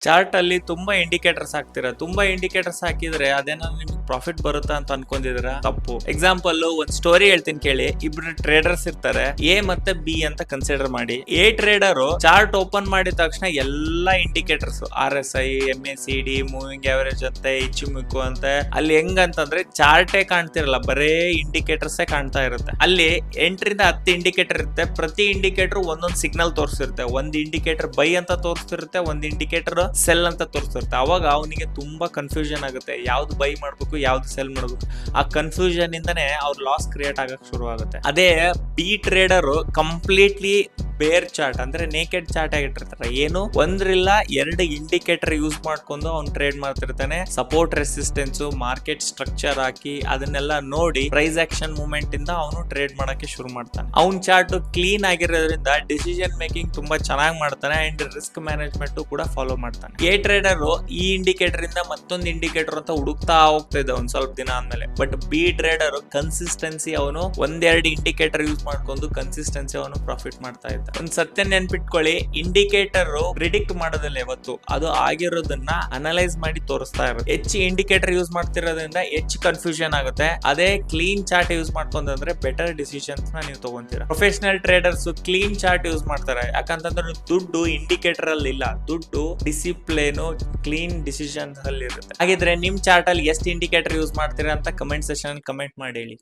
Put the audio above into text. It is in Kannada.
ಚಾರ್ಟ್ ಅಲ್ಲಿ ತುಂಬಾ ಇಂಡಿಕೇಟರ್ಸ್ ಹಾಕ್ತೀರಾ. ತುಂಬಾ ಇಂಡಿಕೇಟರ್ಸ್ ಹಾಕಿದ್ರೆ ಅದೇನೋ ನಿಮ್ಗೆ ಪ್ರಾಫಿಟ್ ಬರುತ್ತಾ ಅಂತ ಅನ್ಕೊಂಡಿದೀರಾ? ತಪ್ಪು. ಎಕ್ಸಾಂಪಲ್ ಒಂದ್ ಸ್ಟೋರಿ ಹೇಳ್ತೀನಿ ಕೇಳಿ. ಇಬ್ರು ಟ್ರೇಡರ್ಸ್ ಇರ್ತಾರೆ, ಎ ಮತ್ತೆ ಬಿ ಅಂತ ಕನ್ಸಿಡರ್ ಮಾಡಿ. ಎ ಟ್ರೇಡರ್ ಚಾರ್ಟ್ ಓಪನ್ ಮಾಡಿದ ತಕ್ಷಣ ಎಲ್ಲಾ indicators RSI, MACD, moving average ಅಂತೆ, ಇಚಿಮಿಕು ಅಂತೆ, ಅಲ್ಲಿ ಹೆಂಗಂತಂದ್ರೆ ಚಾರ್ಟೇ ಕಾಣ್ತಿರಲ್ಲ, ಬರೇ ಇಂಡಿಕೇಟರ್ಸ್ ಕಾಣ್ತಾ ಇರುತ್ತೆ. ಅಲ್ಲಿ 8ರಿಂದ 10 ಇಂಡಿಕೇಟರ್ ಇರುತ್ತೆ. ಪ್ರತಿ ಇಂಡಿಕೇಟರ್ ಒಂದೊಂದು ಸಿಗ್ನಲ್ ತೋರಿಸಿರುತ್ತೆ. ಒಂದ್ ಇಂಡಿಕೇಟರ್ ಬೈ ಅಂತ ತೋರಿಸ್ತಿರುತ್ತೆ, ಒಂದ್ ಇಂಡಿಕೇಟರ್ ಸೆಲ್ ಅಂತ ತೋರಿಸ್ತಿರುತ್ತೆ. ಅವಾಗ ಅವನಿಗೆ ತುಂಬಾ ಕನ್ಫ್ಯೂಷನ್ ಆಗುತ್ತೆ, ಯಾವ್ದು ಬೈ ಮಾಡ್ಬೇಕು, ಯಾವ್ದು ಸೆಲ್ ಮಾಡ್ಬೇಕು. ಆ ಕನ್ಫ್ಯೂಷನ್ ಇಂದಾನೆ ಅವ್ರ ಲಾಸ್ ಕ್ರಿಯೇಟ್ ಆಗಕ್ ಶುರು ಆಗುತ್ತೆ. ಅದೇ ಬಿ ಟ್ರೇಡರ್ ಕಂಪ್ಲೀಟ್ಲಿ ಬೇರ್ ಚಾರ್ಟ್ ಅಂದ್ರೆ ನೇಕೆಡ್ ಚಾರ್ಟ್ ಆಗಿಟ್ಟಿರ್ತಾರೆ. ಏನು ಒಂದ್ರಿಲ್ಲ 2 ಇಂಡಿಕೇಟರ್ ಯೂಸ್ ಮಾಡ್ಕೊಂಡು ಅವ್ನು ಟ್ರೇಡ್ ಮಾಡ್ತಿರ್ತಾನೆ. ಸಪೋರ್ಟ್, ರೆಸಿಸ್ಟೆನ್ಸ್, ಮಾರ್ಕೆಟ್ ಸ್ಟ್ರಕ್ಚರ್ ಹಾಕಿ ಅದನ್ನೆಲ್ಲ ನೋಡಿ ಪ್ರೈಸ್ ಆಕ್ಷನ್ ಮೂವ್ಮೆಂಟ್ ಇಂದ ಅವನು ಟ್ರೇಡ್ ಮಾಡಕ್ಕೆ ಶುರು ಮಾಡ್ತಾನೆ. ಅವ್ನ್ ಚಾರ್ಟ್ ಕ್ಲೀನ್ ಆಗಿರೋದ್ರಿಂದ ಡಿಸಿಷನ್ ಮೇಕಿಂಗ್ ತುಂಬಾ ಚೆನ್ನಾಗಿ ಮಾಡ್ತಾನೆ ಅಂಡ್ ರಿಸ್ಕ್ ಮ್ಯಾನೇಜ್ಮೆಂಟ್ ಕೂಡ ಫಾಲೋ ಮಾಡ್ತಾನೆ. ಎ ಟ್ರೇಡರ್ ಈ ಇಂಡಿಕೇಟರ್ ಇಂದ ಮತ್ತೊಂದು ಇಂಡಿಕೇಟರ್ ಅಂತ ಹುಡುಕ್ತಾ ಹೋಗ್ತಾ ಇದ್ದ ಒಂದ್ ಸ್ವಲ್ಪ ದಿನ ಆದ್ಮೇಲೆ. ಬಟ್ ಬಿ ಟ್ರೇಡರ್ ಕನ್ಸಿಸ್ಟೆನ್ಸಿ, ಅವನು 1-2 ಇಂಡಿಕೇಟರ್ ಯೂಸ್ ಮಾಡ್ಕೊಂಡು ಕನ್ಸಿಸ್ಟೆನ್ಸಿ ಅವನು ಪ್ರಾಫಿಟ್ ಮಾಡ್ತಾ ಇದ್ದ. ಒಂದ್ ಸತ್ಯ ನೆನ್ಪಿಟ್ಕೊಳ್ಳಿ, ಇಂಡಿಕೇಟರ್ ಪ್ರಿಡಿಕ್ಟ್ ಮಾಡೋದಿಲ್ಲ ಯಾವತ್ತು, ಅದು ಆಗಿರೋದನ್ನ ಅನಲೈಸ್ ಮಾಡಿ ತೋರಿಸ್ತಾ ಇರೋದು. ಹೆಚ್ಚು ಇಂಡಿಕೇಟರ್ ಯೂಸ್ ಮಾಡ್ತಿರೋದ್ರಿಂದ ಹೆಚ್ಚು ಕನ್ಫ್ಯೂಷನ್ ಆಗುತ್ತೆ. ಅದೇ ಕ್ಲೀನ್ ಚಾರ್ಟ್ ಯೂಸ್ ಮಾಡ್ಕೊಂಡ್ರೆ ಬೆಟರ್ ಡಿಸಿಷನ್ಸ್ ನೀವು ತಗೊಂತೀರಾ. Professional traders clean chart use ಮಾಡ್ತಾರೆ. ಯಾಕಂತಂದ್ರೆ ದುಡ್ಡು ಇಂಡಿಕೇಟರ್ ಅಲ್ಲಿ ಇಲ್ಲ, ದುಡ್ಡು ಡಿಸಿಪ್ಲಿನ್, ಕ್ಲೀನ್ ಡಿಸಿಷನ್ಸ್ ಅಲ್ಲಿ ಇರುತ್ತೆ. ಹಾಗಿದ್ರೆ ನಿಮ್ ಚಾರ್ಟ್ ಅಲ್ಲಿ ಎಷ್ಟು ಇಂಡಿಕೇಟರ್ ಯೂಸ್ ಮಾಡ್ತೀರಾ ಅಂತ ಕಮೆಂಟ್ ಸೆಕ್ಷನ್ ಕಮೆಂಟ್ ಮಾಡಿ ಹೇಳಿ.